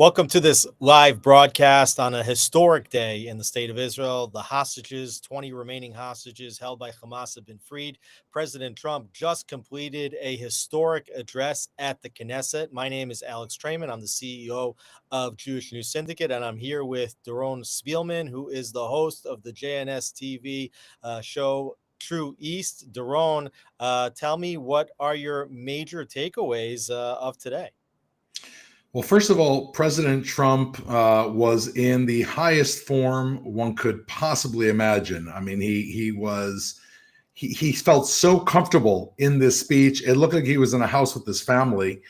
Welcome to this live broadcast on a historic day in the state of Israel. The hostages, 20 remaining hostages held by Hamas, have been freed. President Trump just completed a historic address at the Knesset. My name is Alex Traiman. I'm the CEO of Jewish News Syndicate, and I'm here with Doron Spielman, who is the host of the JNS TV show True East. Doron, tell me, what are your major takeaways of today? Well, first of all, President Trump was in the highest form one could possibly imagine. I mean, he felt so comfortable in this speech. It looked like he was in a house with his family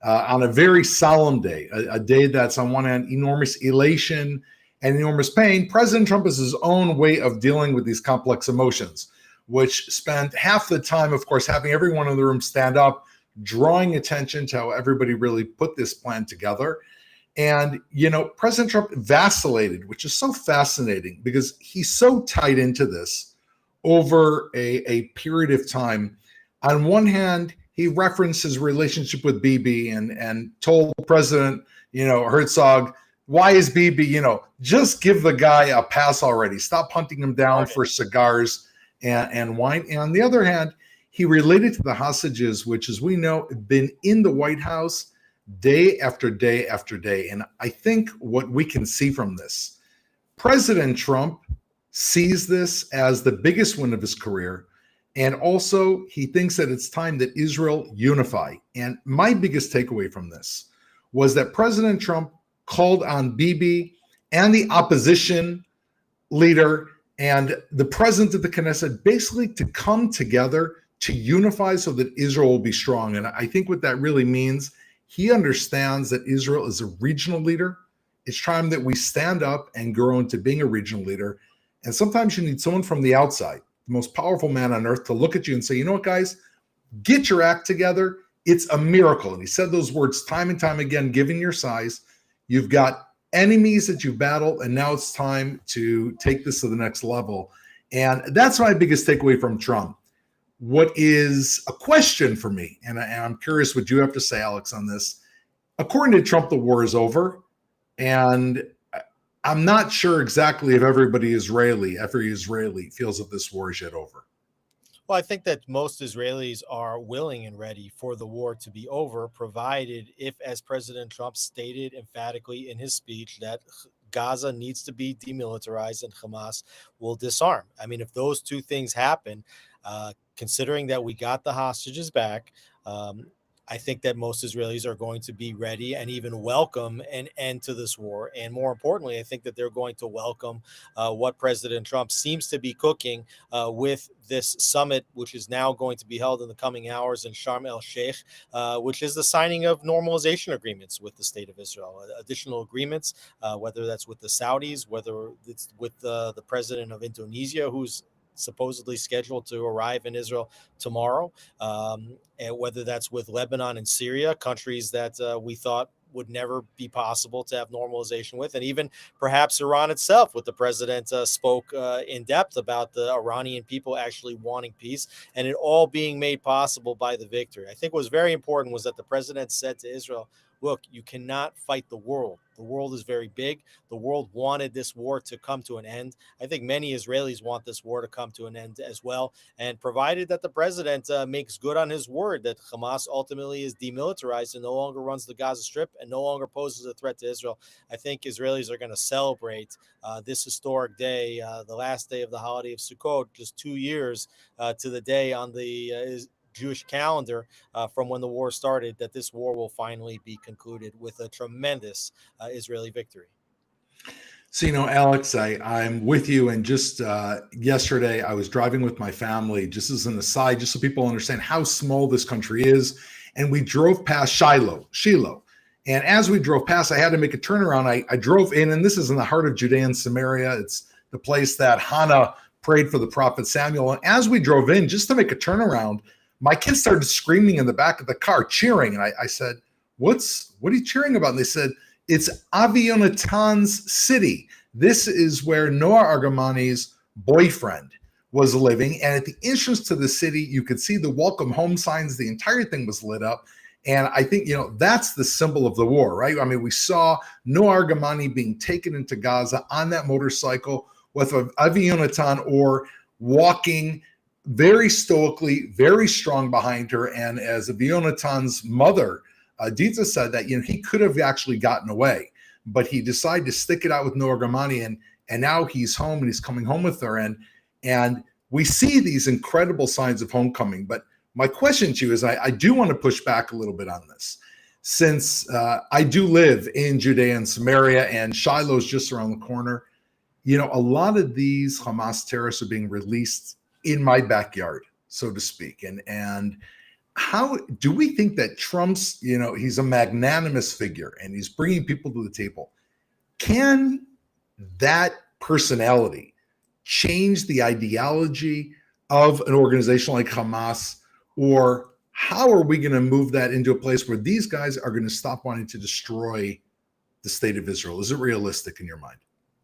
on a very solemn day, a day that's on one hand enormous elation and enormous pain. President Trump has his own way of dealing with these complex emotions, which spent half the time, of course, having everyone in the room stand up, drawing attention to how everybody really put this plan together. And, President Trump vacillated, which is so fascinating because he's so tied into this over a period of time. On one hand, he referenced his relationship with Bibi and told President, Herzog, why is Bibi, just give the guy a pass already. Stop hunting him down for cigars and wine. And on the other hand, he related to the hostages, which, as we know, have been in the White House day after day after day. And I think what we can see from this, President Trump sees this as the biggest win of his career. And also, he thinks that it's time that Israel unify. And my biggest takeaway from this was that President Trump called on Bibi and the opposition leader and the president of the Knesset basically to come together to unify so that Israel will be strong. And I think what that really means, he understands that Israel is a regional leader. It's time that we stand up and grow into being a regional leader. And sometimes you need someone from the outside, the most powerful man on earth, to look at you and say, you know what, guys, get your act together. It's a miracle. And he said those words time and time again, given your size. You've got enemies that you battle, and now it's time to take this to the next level. And that's my biggest takeaway from Trump. What is a question for me, and I'm curious what you have to say, Alex, on this. According to Trump, the war is over, and I'm not sure exactly if every Israeli feels that this war is yet over. Well, I think that most Israelis are willing and ready for the war to be over, provided if, as President Trump stated emphatically in his speech, that Gaza needs to be demilitarized and Hamas will disarm. I mean, if those two things happen, considering that we got the hostages back, I think that most Israelis are going to be ready and even welcome an end to this war. And more importantly, I think that they're going to welcome what President Trump seems to be cooking with this summit, which is now going to be held in the coming hours in Sharm el-Sheikh, which is the signing of normalization agreements with the state of Israel, additional agreements, whether that's with the Saudis, whether it's with the president of Indonesia, who's supposedly scheduled to arrive in Israel tomorrow, and whether that's with Lebanon and Syria, countries that we thought would never be possible to have normalization with, and even perhaps Iran itself, with the president spoke in depth about the Iranian people actually wanting peace, and it all being made possible by the victory. I think what was very important was that the president said to Israel, look, you cannot fight the world. The world is very big. The world wanted this war to come to an end. I think many Israelis want this war to come to an end as well. And provided that the president makes good on his word that Hamas ultimately is demilitarized and no longer runs the Gaza Strip and no longer poses a threat to Israel, I think Israelis are going to celebrate this historic day, the last day of the holiday of Sukkot, just 2 years to the day on the Jewish calendar from when the war started, that this war will finally be concluded with a tremendous Israeli victory. So, Alex, I'm with you. And just yesterday, I was driving with my family, just as an aside, just so people understand how small this country is. And we drove past Shiloh. And as we drove past, I had to make a turnaround. I drove in, and this is in the heart of Judea and Samaria. It's the place that Hannah prayed for the prophet Samuel. And as we drove in, just to make a turnaround, my kids started screaming in the back of the car, cheering. And I said, what are you cheering about? And they said, it's Avi Yonatan's city. This is where Noah Argamani's boyfriend was living. And at the entrance to the city, you could see the welcome home signs. The entire thing was lit up. And I think, that's the symbol of the war, right? I mean, we saw Noah Argamani being taken into Gaza on that motorcycle with Avi Yonatan or walking very stoically, very strong behind her. And as Avi Yonatan's mother, Dita, said that, he could have actually gotten away, but he decided to stick it out with Noah Argamani. And now he's home and he's coming home with her. And we see these incredible signs of homecoming. But my question to you is, I do want to push back a little bit on this, since I do live in Judea and Samaria, and Shiloh's just around the corner. A lot of these Hamas terrorists are being released in my backyard, so to speak. And how do we think that Trump's, he's a magnanimous figure and he's bringing people to the table? Can that personality change the ideology of an organization like Hamas? Or how are we going to move that into a place where these guys are going to stop wanting to destroy the state of Israel? Is it realistic in your mind?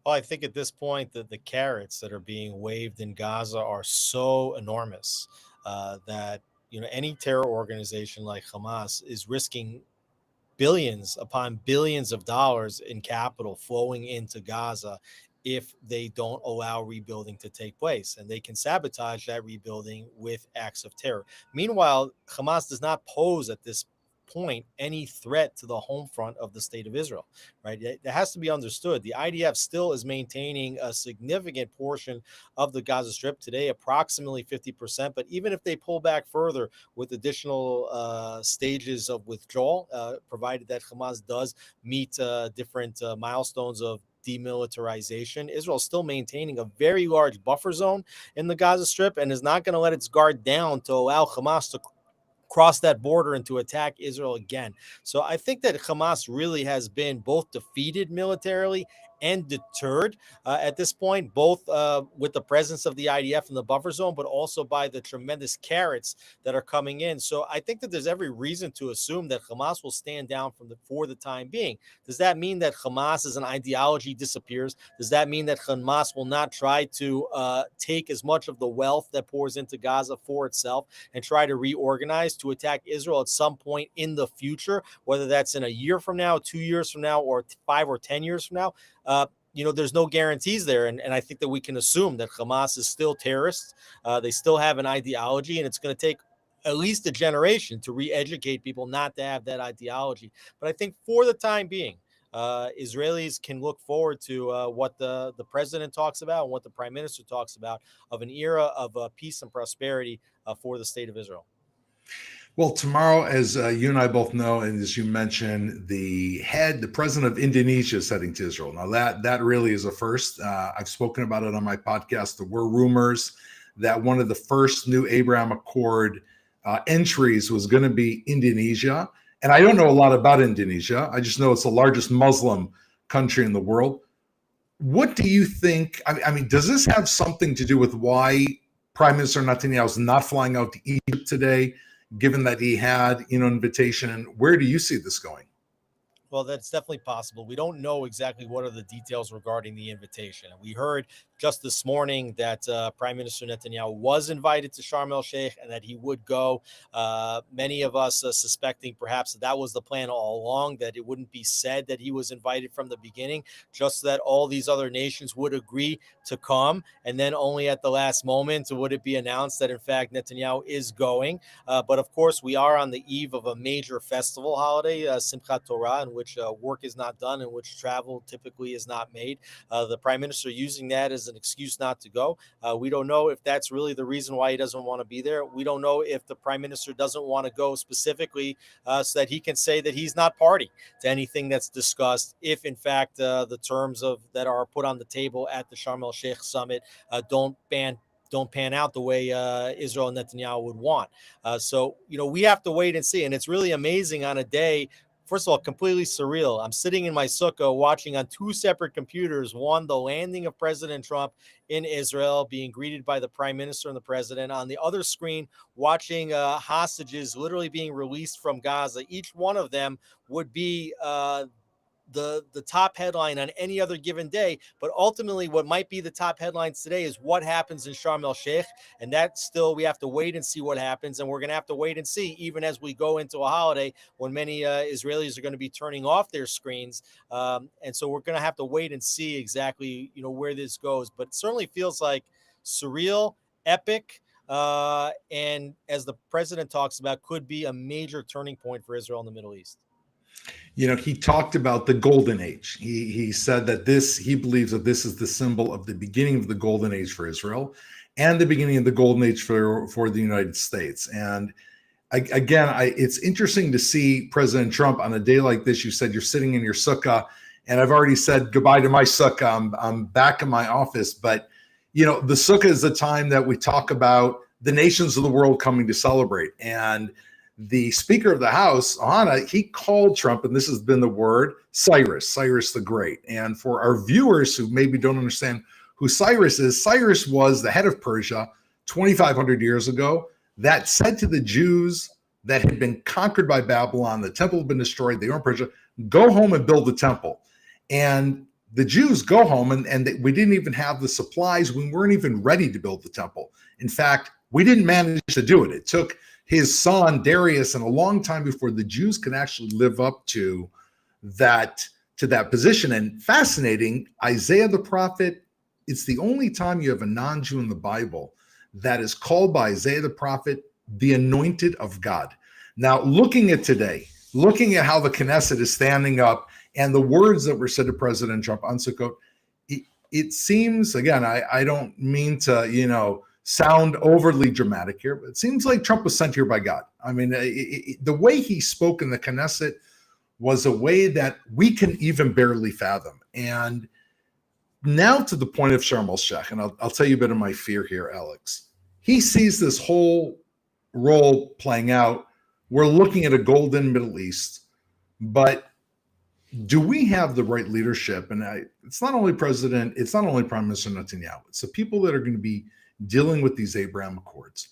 Well, I think at this point that the carrots that are being waved in Gaza are so enormous that any terror organization like Hamas is risking billions upon billions of dollars in capital flowing into Gaza if they don't allow rebuilding to take place, and they can sabotage that rebuilding with acts of terror. Meanwhile, Hamas does not pose at this point any threat to the home front of the state of Israel, right? It has to be understood. The IDF still is maintaining a significant portion of the Gaza Strip today, approximately 50%. But even if they pull back further with additional stages of withdrawal, provided that Hamas does meet different milestones of demilitarization, Israel is still maintaining a very large buffer zone in the Gaza Strip and is not going to let its guard down to allow Hamas to cross that border and to attack Israel again. So I think that Hamas really has been both defeated militarily and deterred at this point, both with the presence of the IDF in the buffer zone, but also by the tremendous carrots that are coming in. So I think that there's every reason to assume that Hamas will stand down for the time being. Does that mean that Hamas as an ideology disappears? Does that mean that Hamas will not try to take as much of the wealth that pours into Gaza for itself and try to reorganize to attack Israel at some point in the future, whether that's in a year from now, 2 years from now, or 5 or 10 years from now? There's no guarantees there. And I think that we can assume that Hamas is still terrorists. They still have an ideology, and it's going to take at least a generation to re-educate people not to have that ideology. But I think for the time being, Israelis can look forward to what the president talks about and what the prime minister talks about, of an era of peace and prosperity for the state of Israel. Well, tomorrow, as you and I both know, and as you mentioned, the president of Indonesia is heading to Israel. Now, that really is a first. I've spoken about it on my podcast. There were rumors that one of the first new Abraham Accord entries was going to be Indonesia. And I don't know a lot about Indonesia. I just know it's the largest Muslim country in the world. What do you think? I mean, does this have something to do with why Prime Minister Netanyahu is not flying out to Egypt today, given that he had, an invitation? And where do you see this going? Well, that's definitely possible. We don't know exactly what are the details regarding the invitation. We heard just this morning that Prime Minister Netanyahu was invited to Sharm el-Sheikh and that he would go. Many of us suspecting perhaps that was the plan all along, that it wouldn't be said that he was invited from the beginning, just that all these other nations would agree to come. And then only at the last moment would it be announced that, in fact, Netanyahu is going. But of course, we are on the eve of a major festival holiday, Simchat Torah, in which work is not done, in which travel typically is not made. The prime minister using that as an excuse not to go. We don't know if that's really the reason why he doesn't want to be there. We don't know if the prime minister doesn't want to go specifically so that he can say that he's not party to anything that's discussed, if in fact the terms that are put on the table at the Sharm el-Sheikh summit don't pan out the way Israel and Netanyahu would want. So we have to wait and see. And it's really amazing on a day, first of all, completely surreal. I'm sitting in my sukkah watching on two separate computers, one, the landing of President Trump in Israel, being greeted by the prime minister and the president. On the other screen, watching hostages literally being released from Gaza. Each one of them would be the top headline on any other given day. But ultimately, what might be the top headlines today is what happens in Sharm el Sheikh, and that still we have to wait and see what happens, and we're going to have to wait and see even as we go into a holiday when many Israelis are going to be turning off their screens, and so we're going to have to wait and see exactly where this goes. But it certainly feels like surreal, epic. And as the president talks about, could be a major turning point for Israel in the Middle East. He talked about the golden age. He said that he believes that this is the symbol of the beginning of the golden age for Israel and the beginning of the golden age for the United States. And again, it's interesting to see President Trump on a day like this. You said you're sitting in your sukkah, and I've already said goodbye to my sukkah. I'm back in my office, but the sukkah is the time that we talk about the nations of the world coming to celebrate. And the Speaker of the House, Ohana, he called Trump, and this has been the word, Cyrus the Great. And for our viewers who maybe don't understand who Cyrus is, Cyrus was the head of Persia 2,500 years ago that said to the Jews that had been conquered by Babylon, the temple had been destroyed, they were in Persia, go home and build the temple. And the Jews go home, and we didn't even have the supplies. We weren't even ready to build the temple. In fact, we didn't manage to do it. It took his son Darius and a long time before the Jews could actually live up to that position. And fascinating, Isaiah the prophet, it's the only time you have a non-Jew in the Bible that is called by Isaiah the prophet the anointed of God. Now, looking at today, looking at how the Knesset is standing up and the words that were said to President Trump on Sukkot, it seems, again, I don't mean to, sound overly dramatic here, but it seems like Trump was sent here by God. I mean, the way he spoke in the Knesset was a way that we can even barely fathom. And now to the point of Sharm el Sheikh, and I'll tell you a bit of my fear here, Alex. He sees this whole role playing out. We're looking at a golden Middle East, but do we have the right leadership? And it's not only Prime Minister Netanyahu, it's the people that are going to be dealing with these Abraham Accords.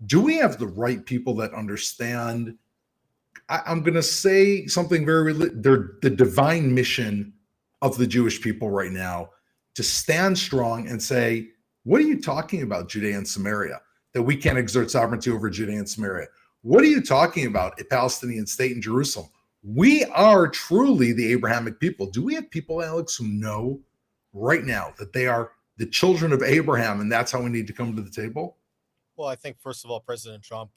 Do we have the right people that understand? I'm going to say something the divine mission of the Jewish people right now to stand strong and say, what are you talking about, Judea and Samaria, that we can't exert sovereignty over Judea and Samaria? What are you talking about, a Palestinian state in Jerusalem? We are truly the Abrahamic people. Do we have people, Alex, who know right now that they are the children of Abraham, and that's how we need to come to the table? Well, I think, first of all, President Trump,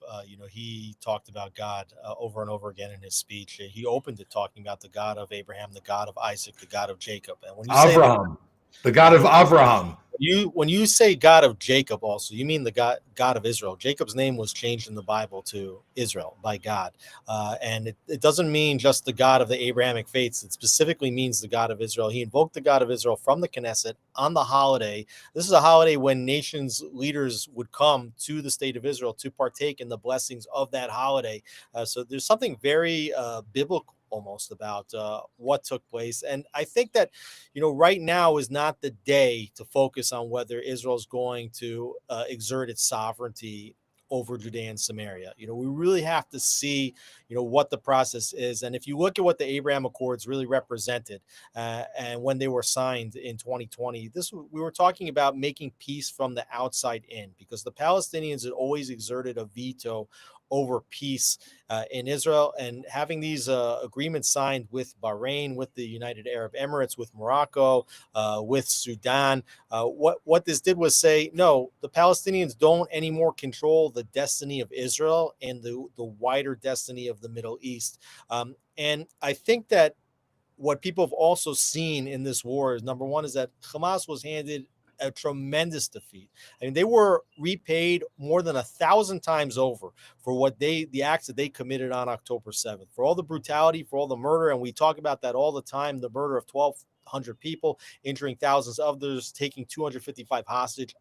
he talked about God over and over again in his speech. He opened it talking about the God of Abraham, the God of Isaac, the God of Jacob. And when you Abraham, the God of Abraham. When you say God of Jacob, also you mean the God of Israel. Jacob's name was changed in the Bible to Israel by God, and it doesn't mean just the God of the Abrahamic faiths. It specifically means the God of Israel. He invoked the God of Israel from the Knesset on the holiday. This is a holiday when nations leaders would come to the state of Israel to partake in the blessings of that holiday. So there's something very biblical almost about what took place. And I think that, right now is not the day to focus on whether Israel's going to exert its sovereignty over Judea and Samaria. We really have to see, what the process is. And if you look at what the Abraham Accords really represented, and when they were signed in 2020, we were talking about making peace from the outside in, because the Palestinians had always exerted a veto over peace in Israel, and having these agreements signed with Bahrain, with the United Arab Emirates, with Morocco, with Sudan. What this did was say, no, the Palestinians don't anymore control the destiny of Israel and the wider destiny of the Middle East. And I think that what people have also seen in this war is, number one, is that Hamas was handed a tremendous defeat. I mean, they were repaid more than 1,000 times over for the acts that they committed on October 7th, for all the brutality, for all the murder. And we talk about that all the time, the murder of 1,200 people, injuring thousands of others, taking 255 hostage.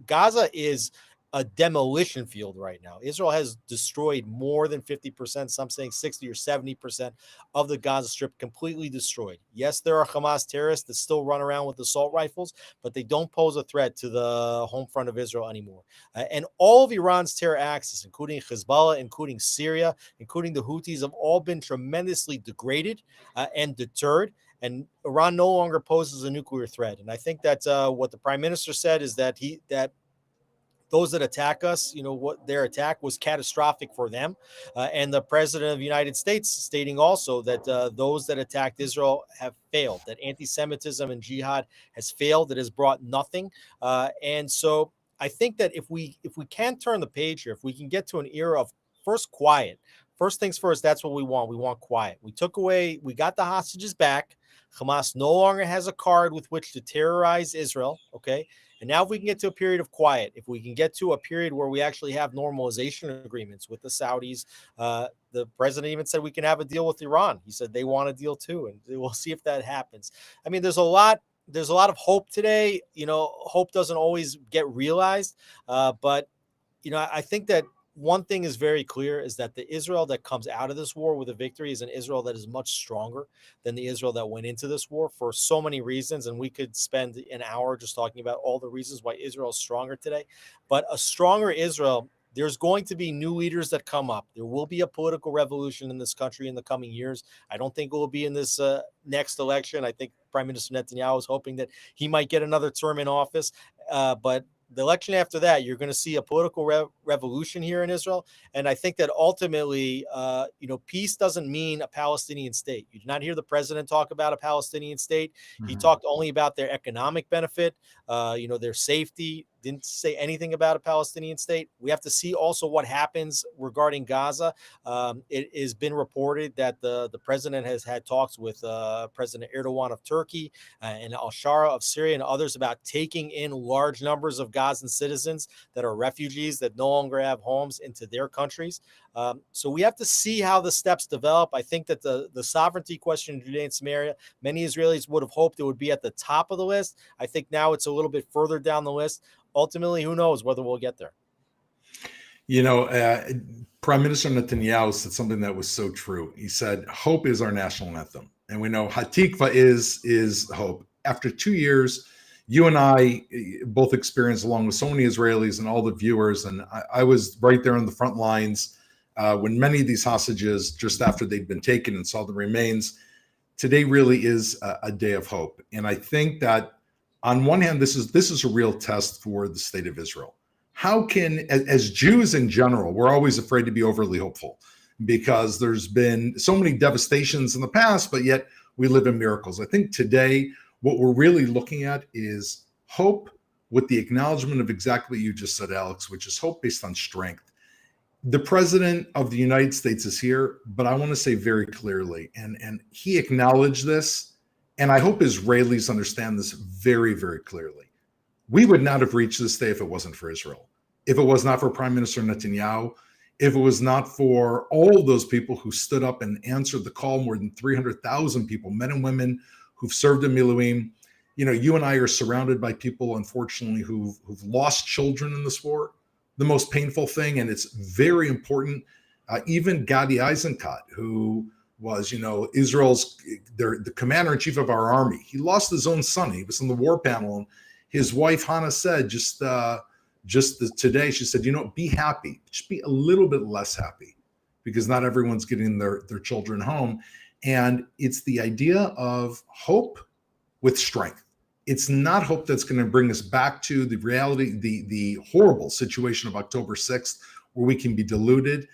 Gaza is a demolition field right now. Israel has destroyed more than 50%, some saying 60 or 70% of the Gaza Strip, completely destroyed. Yes, there are Hamas terrorists that still run around with assault rifles, but they don't pose a threat to the home front of Israel anymore. And all of Iran's terror axis, including Hezbollah, including Syria, including the Houthis, have all been tremendously degraded and deterred. And Iran no longer poses a nuclear threat. And I think that what the prime minister said is that those that attack us, what their attack was catastrophic for them. And the president of the United States stating also that those that attacked Israel have failed, that anti-Semitism and jihad has failed, it has brought nothing. And so I think that if we can turn the page here, if we can get to an era of first quiet, first things first, that's what we want. We want quiet. We got the hostages back. Hamas no longer has a card with which to terrorize Israel. Okay. And now if we can get to a period of quiet, if we can get to a period where we actually have normalization agreements with the Saudis, the president even said we can have a deal with Iran. He said they want a deal too, and we'll see if that happens. I mean, there's a lot of hope today. Hope doesn't always get realized, but I think that one thing is very clear is that the Israel that comes out of this war with a victory is an Israel that is much stronger than the Israel that went into this war for so many reasons. And we could spend an hour just talking about all the reasons why Israel is stronger today. But a stronger Israel, there's going to be new leaders that come up. There will be a political revolution in this country in the coming years. I don't think it will be in this next election. I think Prime Minister Netanyahu is hoping that he might get another term in office. But the election after that, you're going to see a political revolution here in Israel. And I think that ultimately, peace doesn't mean a Palestinian state. You did not hear the president talk about a Palestinian state. Mm-hmm. He talked only about their economic benefit, their safety. Didn't say anything about a Palestinian state. We have to see also what happens regarding Gaza. It has been reported that the president has had talks with President Erdogan of Turkey and al-Shara of Syria and others about taking in large numbers of Gazan citizens that are refugees that no longer have homes into their countries. So we have to see how the steps develop. I think that the sovereignty question in Judea and Samaria, many Israelis would have hoped it would be at the top of the list. I think now it's a little bit further down the list. Ultimately, who knows whether we'll get there. Prime Minister Netanyahu said something that was so true. He said, hope is our national anthem. And we know Hatikva is hope. After 2 years, you and I both experienced, along with so many Israelis and all the viewers, and I was right there on the front lines when many of these hostages, just after they'd been taken and saw the remains. Today really is a day of hope. And I think that on one hand, this is a real test for the state of Israel. How can, as Jews in general, we're always afraid to be overly hopeful because there's been so many devastations in the past, but yet we live in miracles. I think today, what we're really looking at is hope with the acknowledgement of exactly what you just said, Alex, which is hope based on strength. The president of the United States is here, but I want to say very clearly, and he acknowledged this, and I hope Israelis understand this very, very clearly. We would not have reached this day if it wasn't for Israel, if it was not for Prime Minister Netanyahu, if it was not for all those people who stood up and answered the call, more than 300,000 people, men and women who've served in Miluim. You and I are surrounded by people, unfortunately, who've lost children in this war. The most painful thing, and it's very important, even Gadi Eisenkot, who was, Israel's, the commander-in-chief of our army. He lost his own son. He was on the war panel, and his wife, Hannah, said just today, she said, be happy. Just be a little bit less happy because not everyone's getting their children home. And it's the idea of hope with strength. It's not hope that's going to bring us back to the reality, the horrible situation of October 6th, where we can be deluded.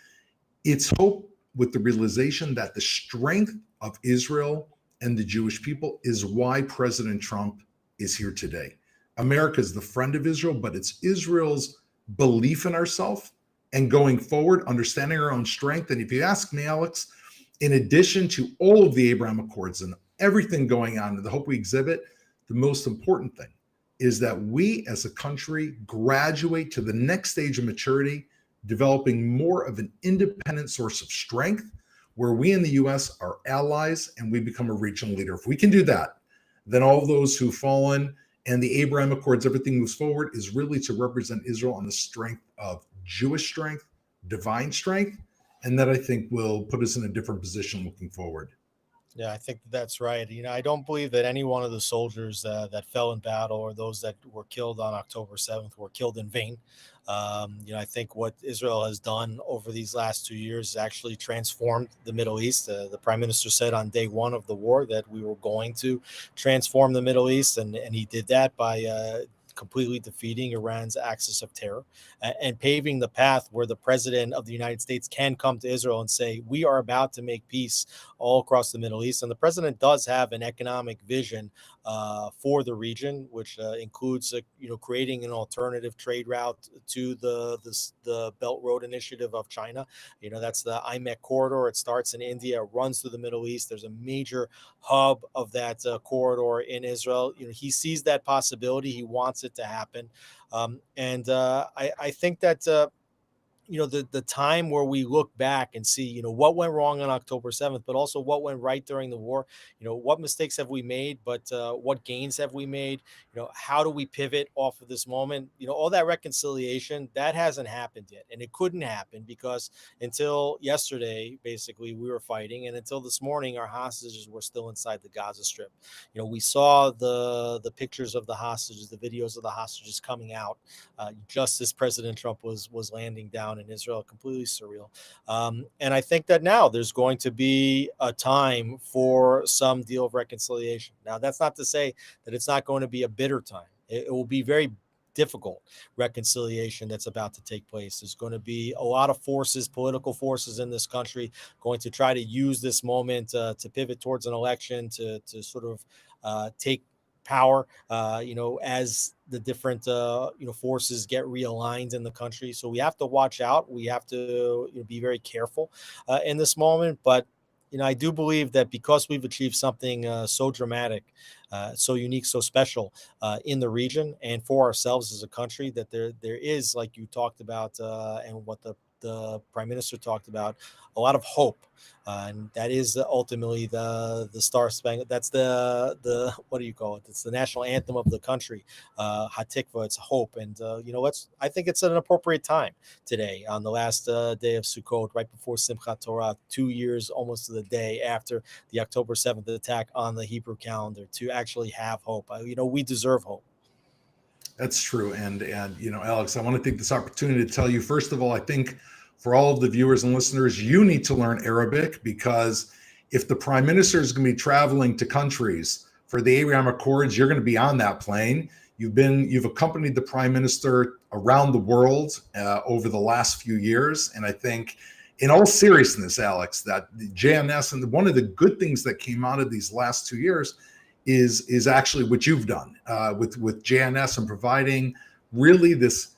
It's hope with the realization that the strength of Israel and the Jewish people is why President Trump is here today. America is the friend of Israel, but it's Israel's belief in ourselves and going forward, understanding our own strength. And if you ask me, Alex, in addition to all of the Abraham Accords and everything going on and the hope we exhibit, the most important thing is that we as a country graduate to the next stage of maturity, developing more of an independent source of strength where we in the U.S. are allies and we become a regional leader. If we can do that, then all those who've fallen And the Abraham Accords, everything moves forward, is really to represent Israel on the strength of Jewish strength, divine strength, and that I think will put us in a different position looking forward. Yeah, I think that's right. I don't believe that any one of the soldiers that fell in battle or those that were killed on October 7th were killed in vain. I think what Israel has done over these last 2 years is actually transformed the Middle East. The prime minister said on day one of the war that we were going to transform the Middle East, and he did that by completely defeating Iran's axis of terror and paving the path where the president of the United States can come to Israel and say, we are about to make peace all across the Middle East. And the president does have an economic vision for the region, which includes, creating an alternative trade route to the Belt Road Initiative of China. That's the IMEC corridor. It starts in India, runs through the Middle East. There's a major hub of that corridor in Israel. He sees that possibility. He wants it to happen. I think that the time where we look back and see what went wrong on October 7th, but also what went right during the war. What mistakes have we made, but what gains have we made? How do we pivot off of this moment? All that reconciliation that hasn't happened yet, and it couldn't happen because until yesterday basically we were fighting, and until this morning our hostages were still inside the Gaza Strip. We saw the pictures of the hostages, the videos of the hostages coming out just as President Trump was landing down in Israel. Completely surreal. And I think that now there's going to be a time for some deal of reconciliation. Now, that's not to say that it's not going to be a bitter time. It will be very difficult reconciliation that's about to take place. There's going to be a lot of forces, political forces in this country, going to try to use this moment to pivot towards an election, to sort of take power, as the different, forces get realigned in the country. So we have to watch out. We have to be very careful in this moment. But, I do believe that because we've achieved something so dramatic, so unique, so special in the region and for ourselves as a country, that there is, like you talked about, and what the prime minister talked about, a lot of hope. And that is ultimately the Star Spangled. That's the what do you call it? It's the national anthem of the country. Hatikva. It's hope, and I think it's an appropriate time today on the last day of Sukkot, right before Simchat Torah, 2 years almost to the day after the October 7th attack on the Hebrew calendar, to actually have hope. We deserve hope. That's true. And Alex, I want to take this opportunity to tell you, first of all, I think for all of the viewers and listeners, you need to learn Arabic, because if the prime minister is going to be traveling to countries for the Abraham Accords, you're going to be on that plane. You've accompanied the prime minister around the world over the last few years. And I think in all seriousness, Alex, that the JNS, and one of the good things that came out of these last 2 years is actually what you've done with JNS, and providing really this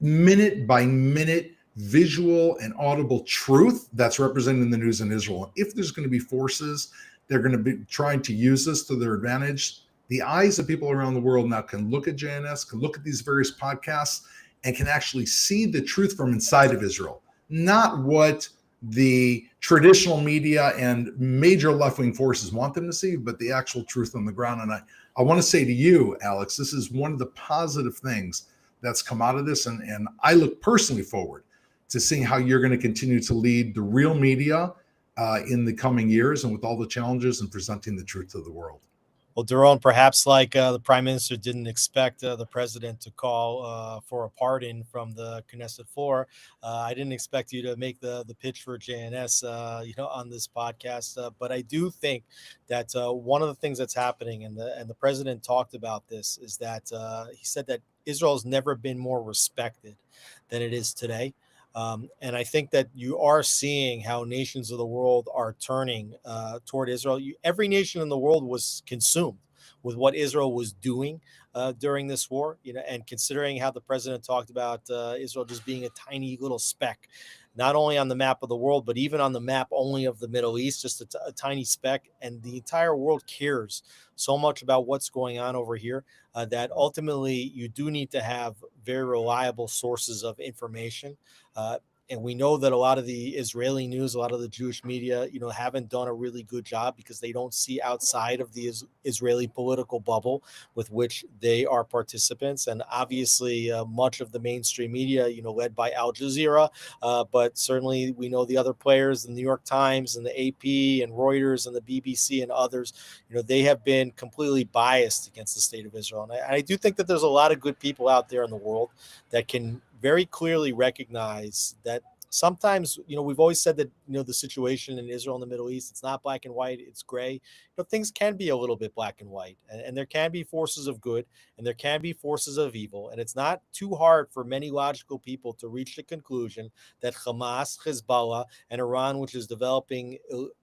minute by minute visual and audible truth that's represented in the news in Israel. And if there's going to be forces, they're going to be trying to use this to their advantage. The eyes of people around the world now can look at JNS, can look at these various podcasts, and can actually see the truth from inside of Israel, not what the traditional media and major left-wing forces want them to see, but the actual truth on the ground. And I want to say to you, Alex, this is one of the positive things that's come out of this. And I look personally forward to seeing how you're going to continue to lead the real media in the coming years, and with all the challenges, and presenting the truth to the world. Well, Doron, perhaps like the prime minister didn't expect the president to call for a pardon from the Knesset floor, I didn't expect you to make the pitch for JNS, on this podcast. But I do think that one of the things that's happening, and the president talked about this, is that he said that Israel has never been more respected than it is today. And I think that you are seeing how nations of the world are turning toward Israel. Every nation in the world was consumed with what Israel was doing during this war, and considering how the president talked about Israel just being a tiny little speck, not only on the map of the world, but even on the map only of the Middle East, just a tiny speck. And the entire world cares so much about what's going on over here that ultimately you do need to have very reliable sources of information. And we know that a lot of the Israeli news, a lot of the Jewish media, haven't done a really good job because they don't see outside of the Israeli political bubble with which they are participants. And obviously, much of the mainstream media, led by Al Jazeera, but certainly we know the other players, the New York Times and the AP and Reuters and the BBC and others, they have been completely biased against the state of Israel. And I do think that there's a lot of good people out there in the world that can very clearly recognize that sometimes, we've always said that, the situation in Israel and the Middle East, it's not black and white, it's gray. Things can be a little bit black and white, and there can be forces of good and there can be forces of evil. And it's not too hard for many logical people to reach the conclusion that Hamas, Hezbollah, and Iran, which is developing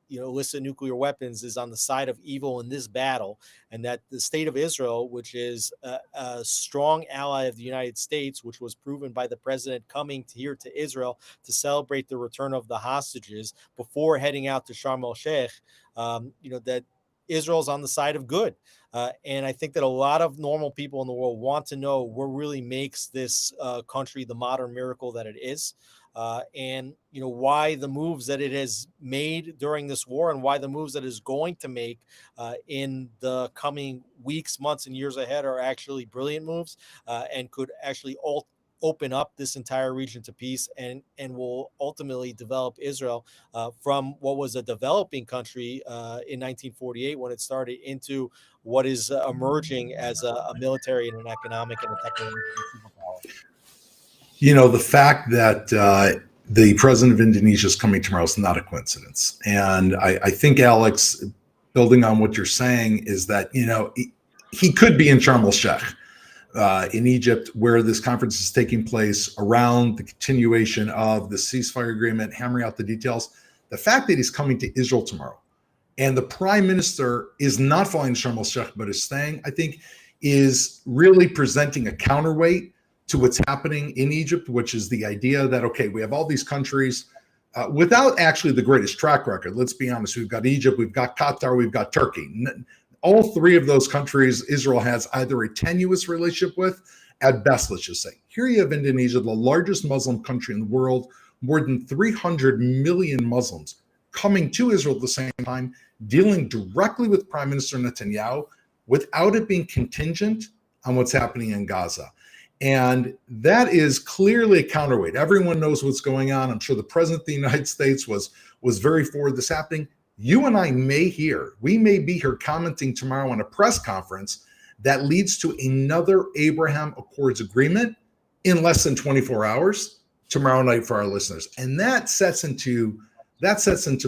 illicit nuclear weapons, is on the side of evil in this battle, and that the state of Israel, which is a strong ally of the United States, which was proven by the president coming here to Israel to celebrate the return of the hostages before heading out to Sharm el Sheikh, that Israel's on the side of good. And I think that a lot of normal people in the world want to know what really makes this country the modern miracle that it is. And why the moves that it has made during this war and why the moves that it is going to make in the coming weeks, months, and years ahead are actually brilliant moves and could actually open up this entire region to peace and will ultimately develop Israel from what was a developing country in 1948 when it started into what is emerging as a military and an economic and a technological superpower. The fact that the president of Indonesia is coming tomorrow is not a coincidence. And I think, Alex, building on what you're saying, is that, he could be in Sharm el Sheikh in Egypt, where this conference is taking place around the continuation of the ceasefire agreement, hammering out the details. The fact that he's coming to Israel tomorrow and the prime minister is not flying to Sharm el Sheikh, but is staying, I think, is really presenting a counterweight to what's happening in Egypt, which is the idea that, okay, we have all these countries without actually the greatest track record. Let's be honest. We've got Egypt, we've got Qatar, we've got Turkey. All three of those countries, Israel has either a tenuous relationship with, at best, let's just say. Here you have Indonesia, the largest Muslim country in the world, more than 300 million Muslims coming to Israel at the same time, dealing directly with Prime Minister Netanyahu without it being contingent on what's happening in Gaza. And that is clearly a counterweight. Everyone knows what's going on. I'm sure the president of the United States was very for this happening. You and I may be here commenting tomorrow on a press conference that leads to another Abraham Accords agreement in less than 24 hours tomorrow night for our listeners. And that sets into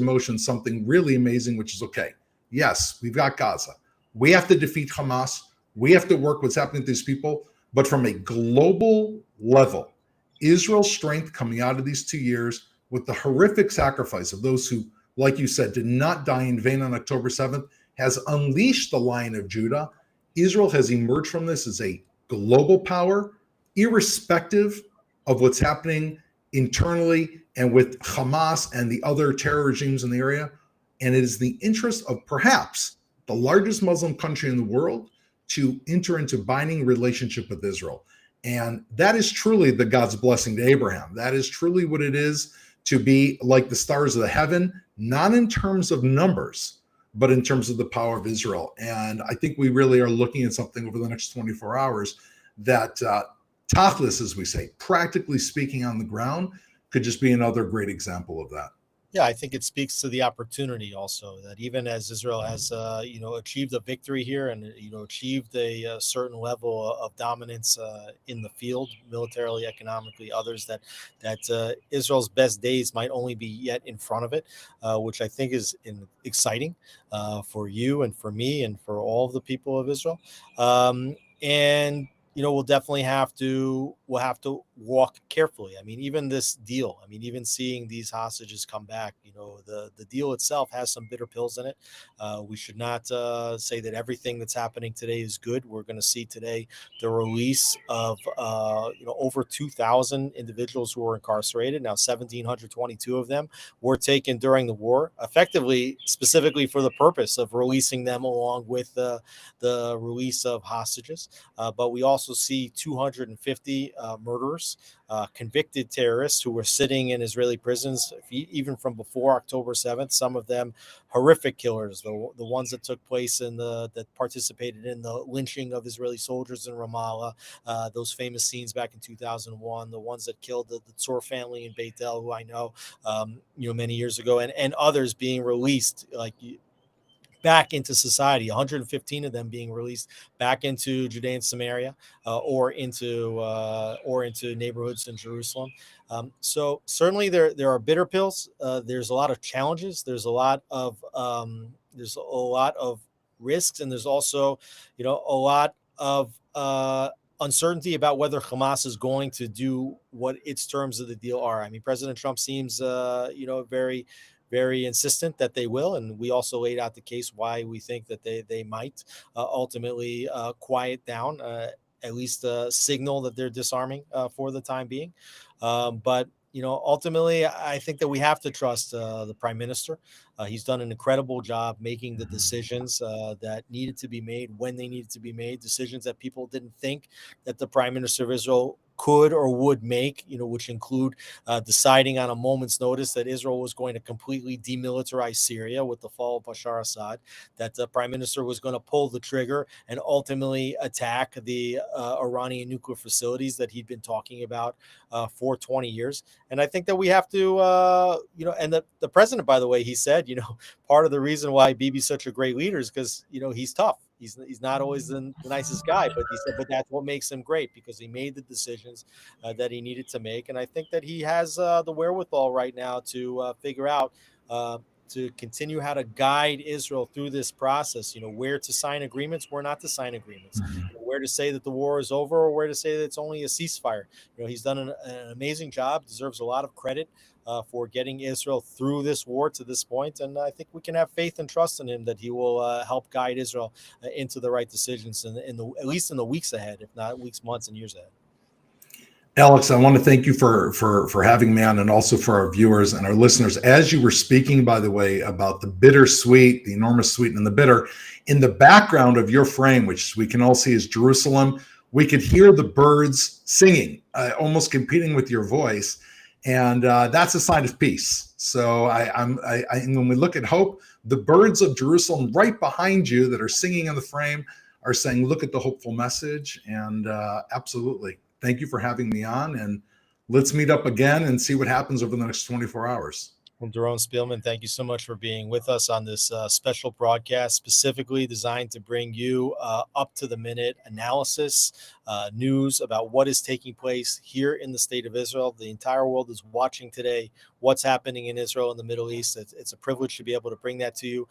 motion something really amazing, which is, okay, yes, we've got Gaza. We have to defeat Hamas. We have to work what's happening to these people. But from a global level, Israel's strength coming out of these 2 years with the horrific sacrifice of those who, like you said, did not die in vain on October 7th, has unleashed the Lion of Judah. Israel has emerged from this as a global power, irrespective of what's happening internally and with Hamas and the other terror regimes in the area. And it is the interest of perhaps the largest Muslim country in the world to enter into binding relationship with Israel. And that is truly the God's blessing to Abraham. That is truly what it is to be like the stars of the heaven, not in terms of numbers, but in terms of the power of Israel. And I think we really are looking at something over the next 24 hours that tachlis, as we say, practically speaking on the ground, could just be another great example of that. Yeah, I think it speaks to the opportunity also that even as Israel has, achieved a victory here and, achieved a certain level of dominance in the field, militarily, economically, others, that Israel's best days might only be yet in front of it, which I think is exciting for you and for me and for all of the people of Israel. And we'll definitely have to walk carefully. I mean, even this deal, even seeing these hostages come back, the deal itself has some bitter pills in it. We should not say that everything that's happening today is good. We're going to see today the release of over 2,000 individuals who were incarcerated. Now 1,722 of them were taken during the war, effectively, specifically for the purpose of releasing them along with the release of hostages. But we also see 250 murderers, convicted terrorists who were sitting in Israeli prisons even from before October 7th. Some of them horrific killers, the ones that took place that participated in the lynching of Israeli soldiers in Ramallah, those famous scenes back in 2001, the ones that killed the Tzor family in Beit El, who I know, many years ago, and others being released back into society, 115 of them being released back into Judea and Samaria, or into neighborhoods in Jerusalem. So certainly there are bitter pills. There's a lot of challenges. There's a lot of risks, and there's also a lot of uncertainty about whether Hamas is going to do what its terms of the deal are. I mean, President Trump seems very, very insistent that they will, and we also laid out the case why we think that they might ultimately quiet down, at least signal that they're disarming for the time being. But ultimately, I think that we have to trust the prime minister. He's done an incredible job making the decisions that needed to be made when they needed to be made, decisions that people didn't think that the prime minister of Israel could or would make, which include deciding on a moment's notice that Israel was going to completely demilitarize Syria with the fall of Bashar Assad, that the prime minister was going to pull the trigger and ultimately attack the Iranian nuclear facilities that he'd been talking about for 20 years. And I think that we have to, and the president, by the way, he said, part of the reason why Bibi's such a great leader is because, he's tough. He's not always the nicest guy, but he said, but that's what makes him great, because he made the decisions that he needed to make. And I think that he has the wherewithal right now to figure out to continue how to guide Israel through this process, where to sign agreements, where not to sign agreements, where to say that the war is over or where to say that it's only a ceasefire. He's done an amazing job, deserves a lot of credit for getting Israel through this war to this point. And I think we can have faith and trust in him that he will help guide Israel into the right decisions at least in the weeks ahead, if not weeks, months, and years ahead. Alex, I want to thank you for having me on, and also for our viewers and our listeners. As you were speaking, by the way, about the bittersweet, the enormous sweet and the bitter, in the background of your frame, which we can all see is Jerusalem, we could hear the birds singing, almost competing with your voice. And that's a sign of peace. So when we look at hope, the birds of Jerusalem right behind you that are singing in the frame are saying, look at the hopeful message. And absolutely. Thank you for having me on. And let's meet up again and see what happens over the next 24 hours. Well, Doron, Spielman, thank you so much for being with us on this special broadcast, specifically designed to bring you up-to-the-minute analysis, news about what is taking place here in the state of Israel. The entire world is watching today what's happening in Israel and the Middle East. It's a privilege to be able to bring that to you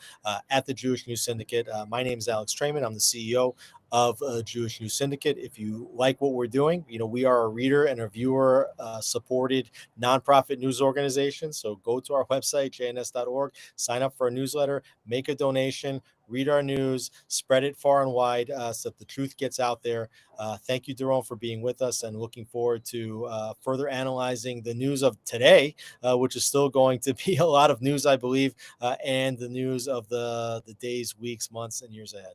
at the Jewish News Syndicate. My name is Alex Traiman. I'm the CEO of Jewish News Syndicate. If you like what we're doing, we are a reader and a viewer supported nonprofit news organization. So go to our website, jns.org, sign up for a newsletter, make a donation, read our news, spread it far and wide so that the truth gets out there. Thank you, Doron, for being with us, and looking forward to further analyzing the news of today, which is still going to be a lot of news, I believe, and the news of the days, weeks, months, and years ahead.